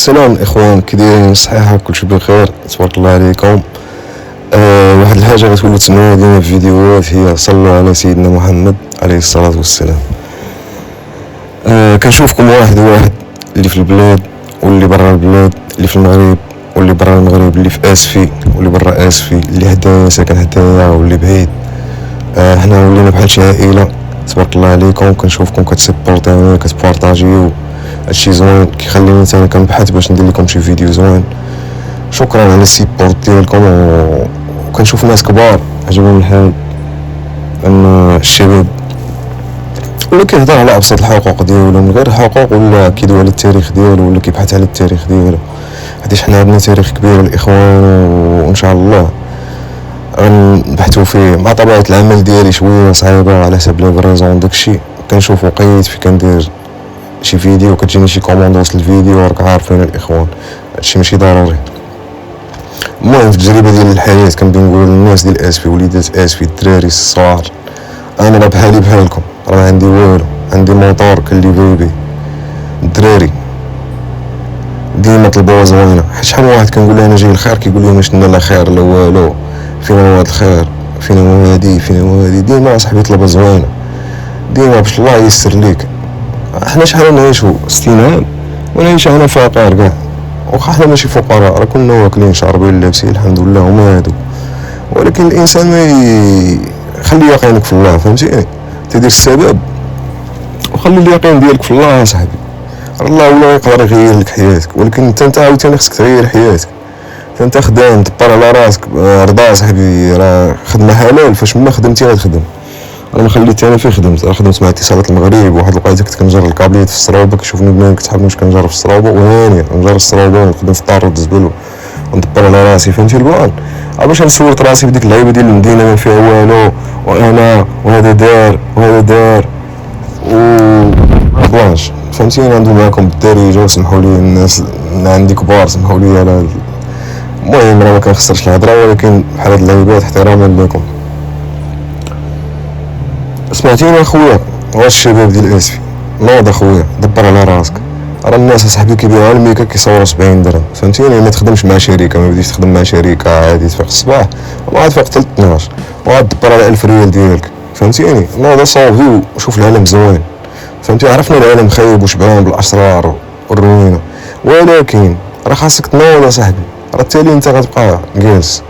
السلام الاخوان، كي دايرين؟ صحيحه كلشي بخير؟ تبارك الله عليكم. واحد الحاجه غتولوا تسمعوها ديما في فيديوهات هي صلوا على سيدنا محمد عليه الصلاه والسلام. كنشوفكم واحد اللي في البلاد واللي برا البلاد، اللي في المغرب واللي برا المغرب، اللي في اسفي واللي برا اسفي، اللي هدايا ساكن هدايا واللي بعيد. حنا ولينا بحال شي عائله، تبارك الله عليكم. كنشوفكم كتسبورتيو كتبارطاجيو، هادشي زوين كيخليني حتى انا كنبحث باش ندير لكم شي فيديو زوين. شكرا على السيبورت ديالكم. وكنشوف ناس كبار عجبهم الحال ان الشباب ولا كيهضر على ابسط الحقوق ديالو من غير الحقوق، ولا كيدوي على التاريخ ديالو، ولا كيبحث على التاريخ ديالو. حيت حنا عندنا تاريخ كبير الاخوان، وان شاء الله غنبحثوا فيه. مع طبيعه العمل ديالي شويه صعيبه على حسب لي فريزون داكشي، كنشوف وقيت في كندير شي فيديو كتجيني شي كوموند وسط الفيديو، راك عارفين الاخوان هادشي ماشي ضروري. المهم في التجربه ديال الحياه كنبغي نقول للناس ديال اسفي، وليدات اسفي، الدراري الصغار، انا راه بحالي بحالكم، راه عندي والو، عندي موطور كنليفي بيه. الدراري ديما طلبوها زوينه، حيت شحال من واحد كنقول له انا جاي الخير كيقول لي واش لا خير لا والو، فين هو هاد الخير، فين هو هادي، فين هو هادي. ديما صاحبي طلبها زوينه، ديما باش الله ييسر ليك. حنا شحال نعيشو 60 عام ونعيش انا فقير كاع، واخا حنا ماشي فقراء، راه كنا واكلين شاربين لابسين الحمد لله هما هادو. ولكن الانسان ما خلي يقينك في الله، فهمتيني؟ تدير السبب وخلي اليقين ديالك في الله صاحبي. الله ولا يقدر يغير لك حياتك، ولكن انت عاوتاني خصك تغير حياتك. انت خدام دبر على راسك، رضا صاحبي، راه خدمه حلال، فاش ما خدمتي غتخدم. انا ما خليت انا فين خدمت، راه خدمت مع اتصالات المغرب، واحد الوقيته كنت كنجر الكابليات في الصروبه، كيشوفني بنان كتحب واش كنجر في الصروبه، وهاني نجر الصروبه ونخدم في طار الزبل وندبر على راسي، فهمتي البلان؟ باش انا سولت راسي بديك اللعيبه ديال المدينه ما فيها والو، وانا وهذا دار وهذا دار و بلاش، فهمتيني؟ ندوي معاكم بالدارجه وسمحوا لي الناس اللي عندي كبار، سمحوا لي على المهم راه ما كنخسرش الهضره، ولكن بحال هاد اللعيبات احتراما لكم. سمعتيني اخويا؟ واش الشباب ديال اسفي نوض اخويا، دبر على راسك. راه الناس اصاحبي كيبيعوا الميكا كيصوروا 70 درهم، فهمتيني؟ ما تخدمش مع شركه، ما بديش تخدم مع شركه عادي، تفيق الصباح وعاد تفيق حتى 12 وعاد دبر على 1000 ريال ديالك، فهمتيني؟ نوض صوفي وشوف العالم زوين، فهمتي؟ عرفنا العالم خايب وشبعان بالاسرار والروينه، ولكن راه خاصك تنوض اصاحبي. راه التالي انت غتبقى جالس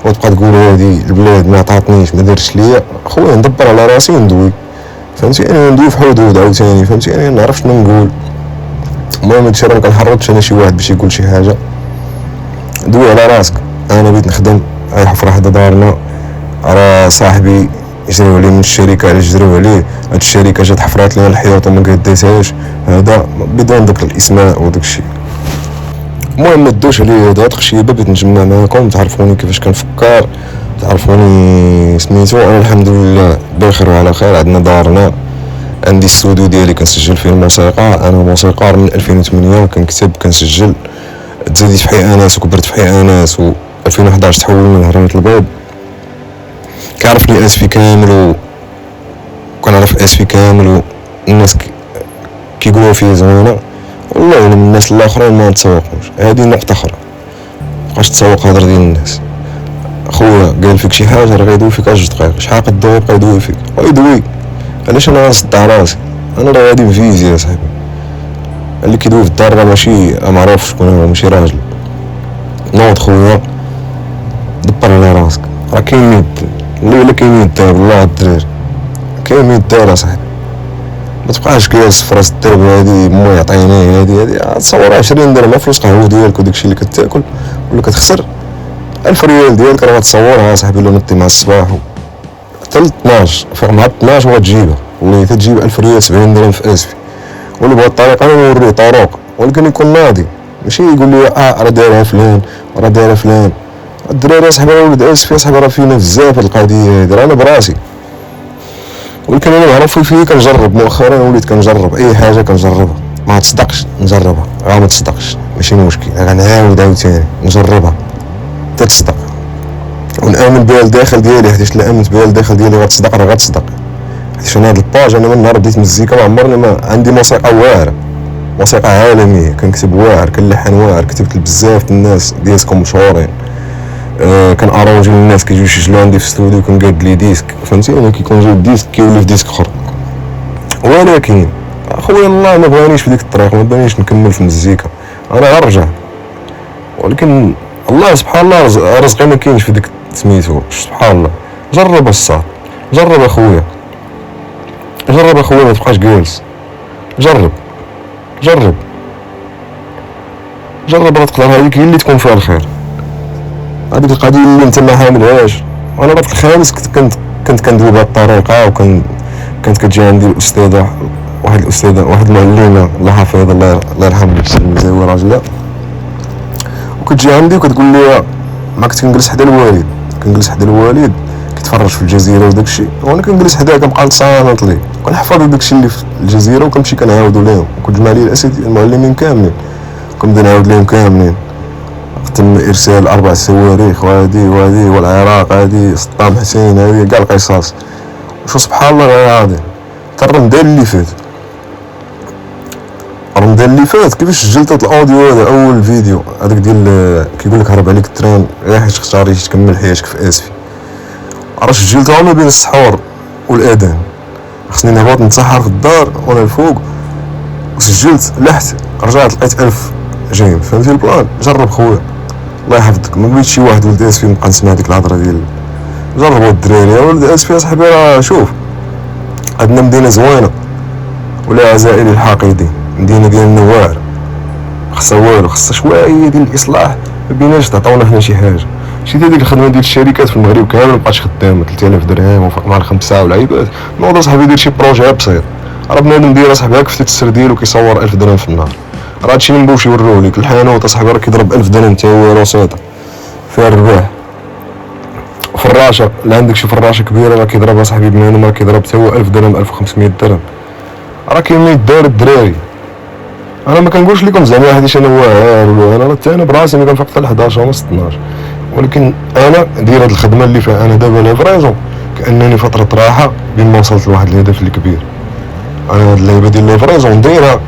وتبقى تقول هادي البلاد ما عطاتنيش ما دارتش ليا. خويا ندبر على راسي وندوي، فهمتيني؟ ندوي في حدود عاوتاني، فهمتيني؟ نعرف شنو نقول. المهم هادشي راه مكنحرضش انا شي واحد باش يقول شي حاجه. دوي على راسك. انا بغيت نخدم، هاي حفره حدا دارنا، راه صاحبي يجريو عليه من الشركه، علاش يجريو عليه؟ هاد الشركه جات حفرات لينا الحياط وما قديتهاش، هذا بدون ذكر الاسماء وداك الشيء. المهم ما تدوش عليا هاد الخشيبه، بغيت نجمع معاكم تعرفوني كيفاش كنفكر، تعرفوني سميتو. انا الحمد لله بخير وعلى خير. عندنا دارنا، عندي الاستوديو ديالي كنسجل فيه الموسيقى، انا موسيقار من 2008 كنكتب كنسجل. تزاديت في حي اناس وكبرت في حي اناس، و 2011 تحولنا لهرمية البيض. كيعرفني اسفي كامل وكنعرف اسفي كامل، والناس كيقولوا فيا زوينه، والله الا من الناس الاخرين ما نتسوقوش. هذه نقطه اخرى، مابقاش تسوق هضر ديال الناس. خويا قال فيك شي حاجه راه غيدوي فيك 10 دقائق، شحال قد الضوء يبقى يدوي فيك ويدوي. علاش انا غنصدع راسي؟ انا راه غادي نفيزي يا صاحبي. اللي كيدوي في الدار راه ماشي معروف شكون هو، ماشي راجل. نوض خويا، دبر على راسك، راه كاين ميت اللي الا كاين ميت دار والله الدراري، كاين ميت دار اصاحبي. ما تبقاش جالس في راس الدرب هادي مو يعطيني هادي تصور 20 درهم فلوس قهوه ديالك وداكشي اللي كتاكل ولا كتخسر. 1000 ريال ديالك راه غتصورها صاحبي، ولا نطي مع الصباح حتى ل 12 فوق مع 12 وغتجيبها، والله تجيب 1000 ريال 70 درهم في اسفي. واللي بغا الطريقه انا نوريه طرق، ولكن يكون ناضي، ماشي يقول لي راه دايرها فلان وراه دايرها فلان. الدراري صاحبي راه ولد اسفي صاحبي، راه فينا بزاف القضيه هادي، راه انا براسي. ولكن انا معروف فيه كنجرب، مؤخرا وليت كنجرب اي حاجه كنجربها، ما تصدقش نجربها، ما تصدقش ماشي مشكل، غنعاود عاوتاني نجربها حتى تصدق ونامن بها الداخل ديالي، حيت الا امنت بها الداخل ديالي غتصدق، راه غتصدق. حيت انا هاد الباج انا من نهار بديت مزيكا ما عمرني ما عندي موسيقى واعره، موسيقى عالميه، كنكتب واعر، كنلحن واعر، كتبت بزاف الناس ديسكم مشهورين. كان اروجي للناس كيجيو يسجلوا عندي في الاستوديو، كنقاد لي ديسك فهمتيني، كيكون جاي ديسك كيولي في ديسك اخر. ولكن اخويا الله ما بغانيش في ديك الطريق، ما بغانيش نكمل في المزيكا، انا غنرجع. ولكن الله سبحان الله رزقي ما كاينش في ديك سميتو سبحان الله. جرب الصاد، جرب اخويا، جرب اخويا، ما تبقاش جالس، جرب جرب جرب، راه تقدر هذيك هي اللي تكون فيها الخير. هذيك القضيه اللي انت ما حاملهاش. انا راه في الخامس كنت كندوي بهذه الطريقه، كانت كتجي عندي الاستاذه، واحد المعلمه الله يحفظها الله يرحمها مزيوه راجله، وكتجي عندي وكتقول لي ما كنت كنجلس حدا الوالد كيتفرج في الجزيره وداك الشيء، وانا كنجلس حداه كنبقى نصانط ليه، كنحفظ داك الشيء اللي في الجزيره وكنمشي كنعاودو ليهم، وكتجمع لي الاساتذه المعلمين كاملين كنبدا نعاود لهم كاملين. تم ارسال 4 صواريخ وهادي والعراق هادي صدام حسين هادي كاع القصص. وشو سبحان الله العظيم، حتى رمضان اللي فات كيفاش سجلت هاد الاوديو هذا، اول فيديو هذاك ديال كيقول لك هرب عليك التران غير حيت تختاري تكمل حياتك في اسفي، راه سجلتها ما بين السحور والاذان، خصني نهبط نتسحر في الدار وانا الفوق، وسجلت لحت رجعت لقيت 1000 جيم. فهمتي البلان؟ جرب خويا الله يحفظك، ما بغيتش شي واحد ولد اسفي نبقى نسمع ديك الهضره ديال جربوا الدراري. يا ولد اسفي اصاحبي راه شوف عندنا مدينه زوينه ولا عزائري الحقيدي، مدينه ديالنا واعره، خصها والو، خصها شويه ديال الاصلاح، ما بيناش تعطيونا حنا شي حاجه. شتي ديك الخدمه ديال الشركات في المغرب كامل مابقاتش خدامه، 3000 درهم وفوق مع 5 والعيبات. نوض صاحبي دير شي بروجي بسيط، راه بنادم داير صاحبي هاك في السرديل وكيصور 1000 درهم في النهار، راه هادشي اللي نبغيو يوروه ليك. الحانوت اصاحبي راه كيضرب 1000 درهم حتى هو رصيده فيها الرباح. فراشه اللي عندك شي فراشه كبيره راه كيضربها صاحبي بنادم راه كيضرب حتى هو 1000 درهم 1500 درهم، راه كاين اللي يدار الدراري. انا ما كنقولش لكم زعما واحد انا واعر ولا انا حتى انا براسي ما كنفيق حتى ل 11 ونص 12، ولكن انا داير هاد الخدمه اللي فيها انا دابا لافريزون كانني فتره راحه بين ما وصلت لواحد الهدف الكبير. انا هاد اللعيبه ديال لافريزون دايرها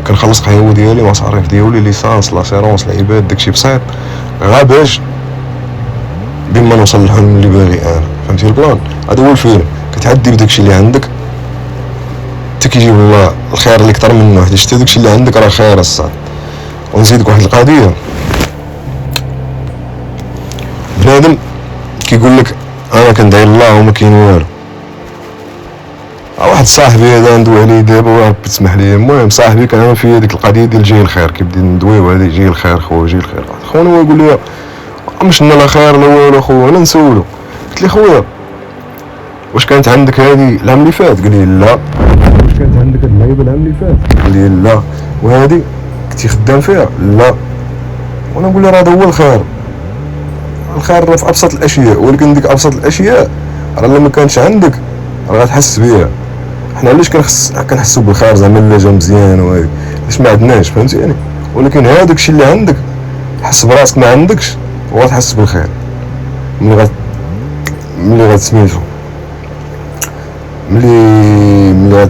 كنخلص قهوه ديالي مصاريف ديالي ليسانس لاسيرونس العباد داكشي بسيط غا باش بين ما نوصل للحلم اللي باغي انا. فهمتي البلان؟ هذا هو الفيلم، كتعدي بداكشي اللي عندك حتى كيجيب الله الخير اللي كتر منه، حيت شتي داكشي اللي عندك راه خير الصاد. ونزيدك واحد القضيه، بنادم كيقول لك انا كندعي الله وما كاين والو. واحد صاحبي هذا ندوي عليه دابا وربي تسمح لي، المهم صاحبي كان في هذيك القضيه ديال جاي الخير، كيبدا ندويو هذه جاي الخير خويا جاي الخير. خونا هو يقول لي مش لنا لا خير لا والو خويا. انا نسولو قلت لي خويا واش كانت عندك هذه العام اللي فات؟ قال لي لا. واش كانت عندك هذه اللعيبه العام اللي فات؟ قال لي لا. وهذه كنتي خدام فيها؟ لا. وانا نقول له راه هذا هو الخير، الخير راه في ابسط الاشياء، ولكن ديك ابسط الاشياء راه لما كانتش عندك راه غتحس بها. حنا علاش كنحسوا بالخير زعما الا جا مزيان وهادي علاش ما عندناش؟ فهمتي يعني؟ ولكن هذاك الشيء اللي عندك حس براسك ما عندكش وغتحس بالخير ملي غتسميتو ملي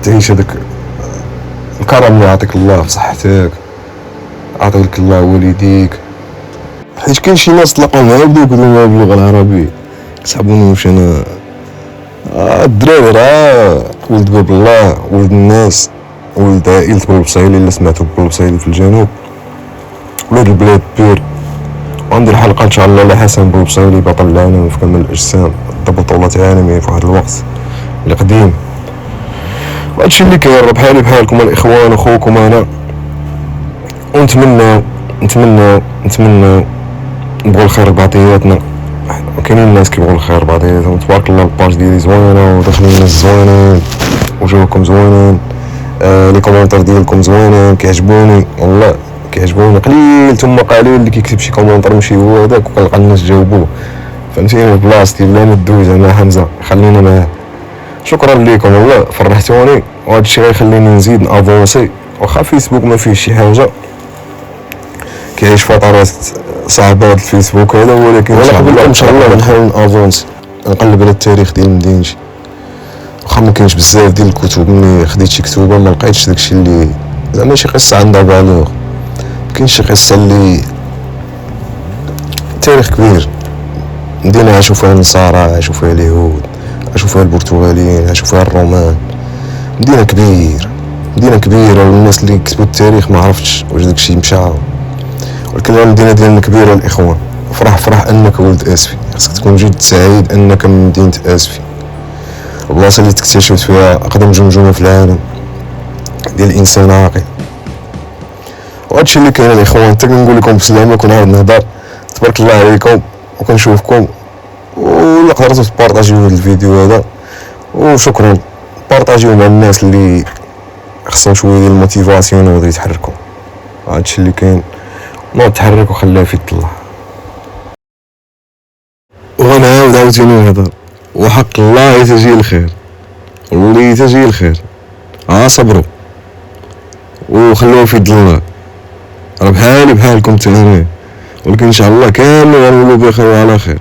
غتعيش هذاك الكرم اللي عطيك الله في صحتك، عطيك الله والديك. حيت كاين شي ناس تلاقاو معايا بداو يقولوا باللغه العربيه كتحبوني واش انا الدراري راه ولد باب الله، ولد الناس، ولد عائلة بلبصيلي اللي سمعتو بلبصيلي في الجنوب، ولاد البلاد بير. وعندي حلقة ان شاء الله لحسن بلبصيلي بطل العالم في كمال الاجسام، بطولات عالمية في واحد الوقت اللي قديم. وهادشي اللي كاين بحالي بحالكم الاخوان اخوكم انا، ونتمنى نبغوا الخير لبعضياتنا. كاينين الناس كيبغوا الخير بعضياتهم، تبارك الله الباج ديالي زوينه وداخلين الناس زوينين وجوكم زوينين، لي كومونتير ديالكم زوينين كيعجبوني والله كيعجبوني. قليل ثم قليل اللي كيكتب شي كومونتير ماشي هو هذاك وكنلقى الناس جاوبوه. فهمتيني؟ بلاصتي بلا ما تدوي زعما حمزه خلينا معاه. شكرا لكم والله فرحتوني، وهذا الشيء غيخليني نزيد نافونسي. واخا فيسبوك ما فيه شي حاجه كيعيش فترات صعبة هاد الفيسبوك هذا، ولكن ان شاء الله نحاول نافونسي نقلب على التاريخ ديال مدينتي. واخا ما كاينش بزاف ديال الكتب، ملي خديت شي كتوبه ما لقيتش داكشي اللي زعما شي قصة عندها بالوغ. كاين شي قصة اللي تاريخ كبير، مدينة عاشو فيها النصارى، عاشو فيها اليهود، عاشو فيها البرتغاليين، عاشو فيها الرومان. مدينة كبيرة، مدينة كبيرة، والناس اللي كتبوا التاريخ ما عرفتش واش داكشي مشى. ولكن المدينة ديالنا كبيرة الإخوان. فرح أنك ولد آسفي، خاصك تكون جد سعيد أنك من مدينة آسفي، البلاصة اللي تكتشفت فيها أقدم جمجمة في العالم ديال الإنسان عاقل. وهادشي اللي كاين الإخوان. حتى كنقول لكم بسلامة، كنعاود نهضر. تبارك الله عليكم وكنشوفكم، ولا قدرتو تبارطاجيو هاد الفيديو هذا، وشكرا. بارطاجيو مع الناس اللي خصهم شويه ديال الموتيفاسيون وغادي يتحركوا. هادشي اللي كاين، نوض تحرك وخليها في يد الله. وغنعاود عاوتاني نهضر، وحق الله تجي الخير، واللي تجي الخير. صبروا وخلوها في يد الله، راه بحالي بحالكم تاني، ولكن ان شاء الله كامل غنولوا بخير وعلى خير.